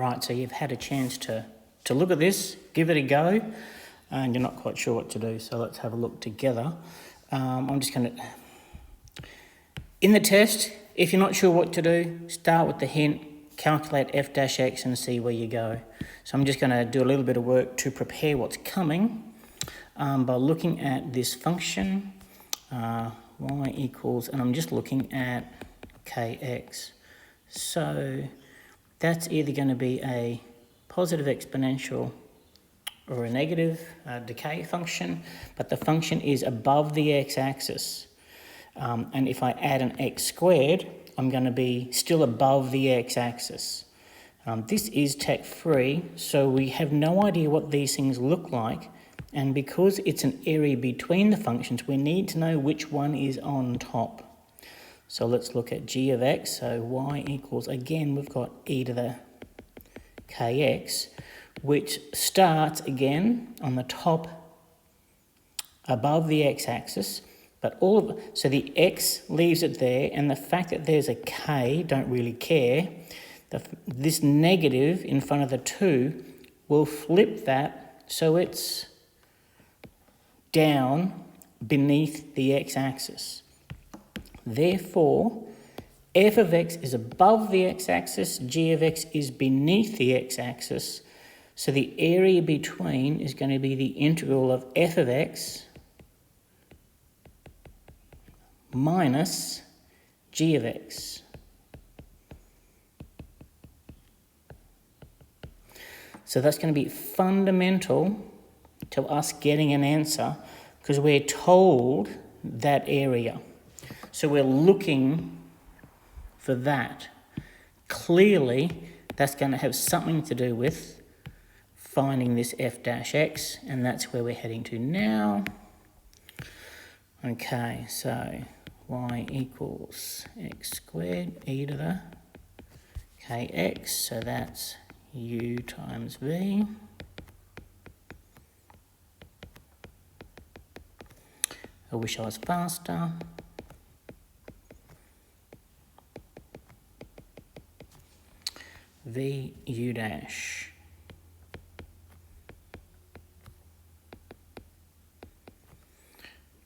Right, so you've had a chance to look at this, give it a go, and you're not quite sure what to do, so let's have a look together. I'm just going to... In the test, if you're not sure what to do, start with the hint, calculate f-x and see where you go. So I'm just going to do a little bit of work to prepare what's coming by looking at this function, y equals, and I'm just looking at kx. So that's either going to be a positive exponential or a negative decay function, but the function is above the x-axis. And if I add an x squared, I'm going to be still above the x-axis. This is tech-free, so we have no idea what these things look like, and because it's an area between the functions, we need to know which one is on top. So let's look at g of x, so y equals, again, we've got e to the kx, which starts, again, on the top above the x-axis, but so the x leaves it there, and the fact that there's a k, don't really care. This negative in front of the 2 will flip that so it's down beneath the x-axis. Therefore, f of x is above the x-axis, g of x is beneath the x-axis, so the area between is going to be the integral of f of x minus g of x. So that's going to be fundamental to us getting an answer because we're told that area. So we're looking for that. Clearly, that's going to have something to do with finding this f-x, and that's where we're heading to now. Okay, so y equals x squared e to the kx, so that's u times v. I wish I was faster. V u dash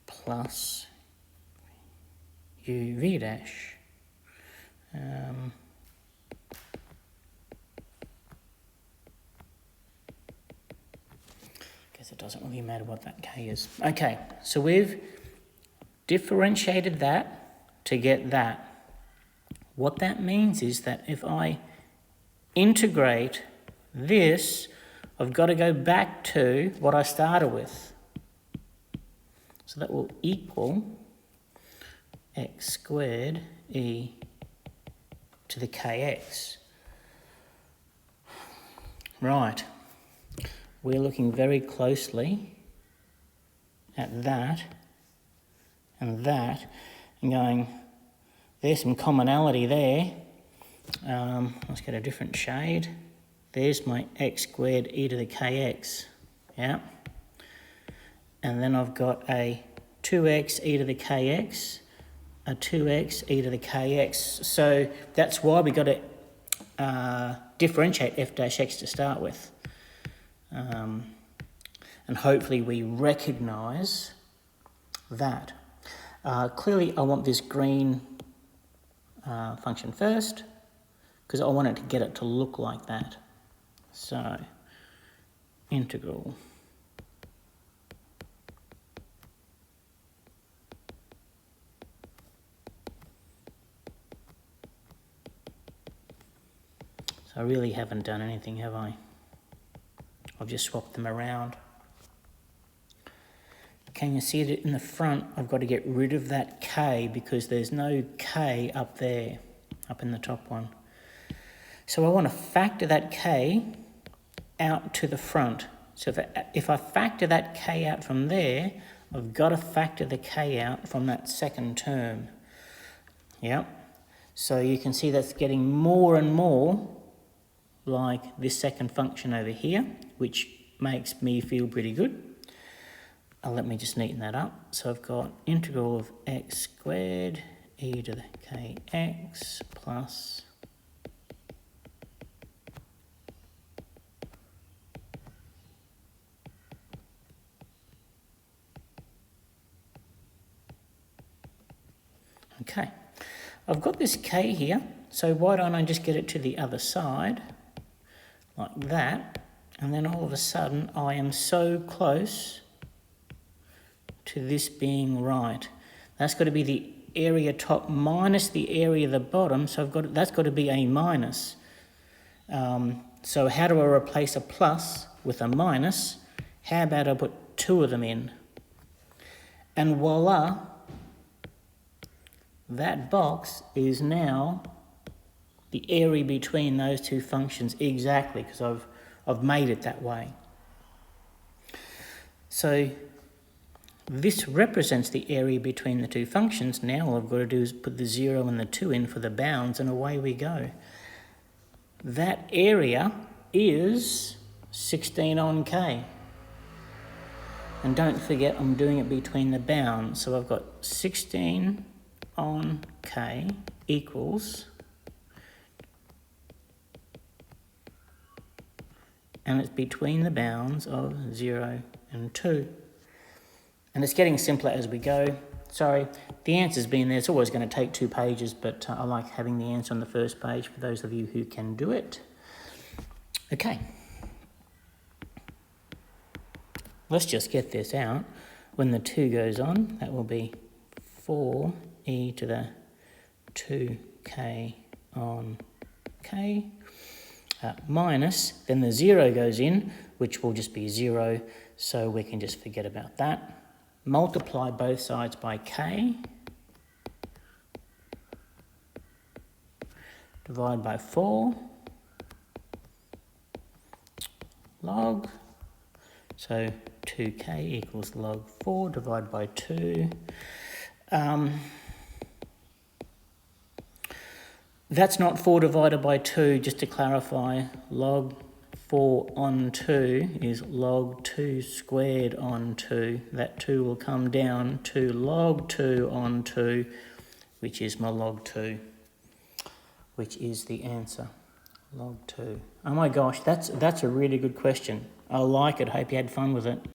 plus u v dash. Guess it doesn't really matter what that k is. Okay, so we've differentiated that to get that. What that means is that if I integrate this, I've got to go back to what I started with. So that will equal x squared e to the kx. Right, we're looking very closely at that and that and going, there's some commonality there. Let's get a different shade. There's my x squared e to the kx, yeah. And then I've got a 2x e to the kx, a 2x e to the kx. So that's why we got to differentiate f-x to start with. And hopefully we recognise that. Clearly I want this green function first, because I want it to get it to look like that. So, integral so I really haven't done anything, have I? I've just swapped them around. Can you see that in the front I've got to get rid of that k because there's no k up there, up in the top one. So I want to factor that k out to the front. So if I factor that k out from there, I've got to factor the k out from that second term. Yep. So you can see that's getting more and more like this second function over here, which makes me feel pretty good. Let me just neaten that up. So I've got integral of x squared e to the kx plus I've got this k here, so why don't I just get it to the other side, like that, and then all of a sudden I am so close to this being right. That's got to be the area top minus the area the bottom, so that's got to be a minus. So how do I replace a plus with a minus? How about I put 2 of them in? And voila, that box is now the area between those two functions exactly, because I've made it that way. So this represents the area between the two functions. Now all I've got to do is put the 0 and the 2 in for the bounds, and away we go. That area is 16 on k. And don't forget, I'm doing it between the bounds. So I've got 16 on k equals, and it's between the bounds of 0 and 2. And it's getting simpler as we go. Sorry, the answer's been there. It's always going to take 2 pages, but I like having the answer on the first page for those of you who can do it. Okay. Let's just get this out. When the 2 goes on, that will be 4e to the 2k on k minus, then the 0 goes in, which will just be 0, so we can just forget about that. Multiply both sides by k, divide by 4, log, so 2k equals log 4, divide by 2. That's not 4 divided by 2, just to clarify. Log 4 on 2 is log 2 squared on 2. That 2 will come down to log 2 on 2, which is my log 2, which is the answer. Log 2. Oh my gosh, that's a really good question. I like it. Hope you had fun with it.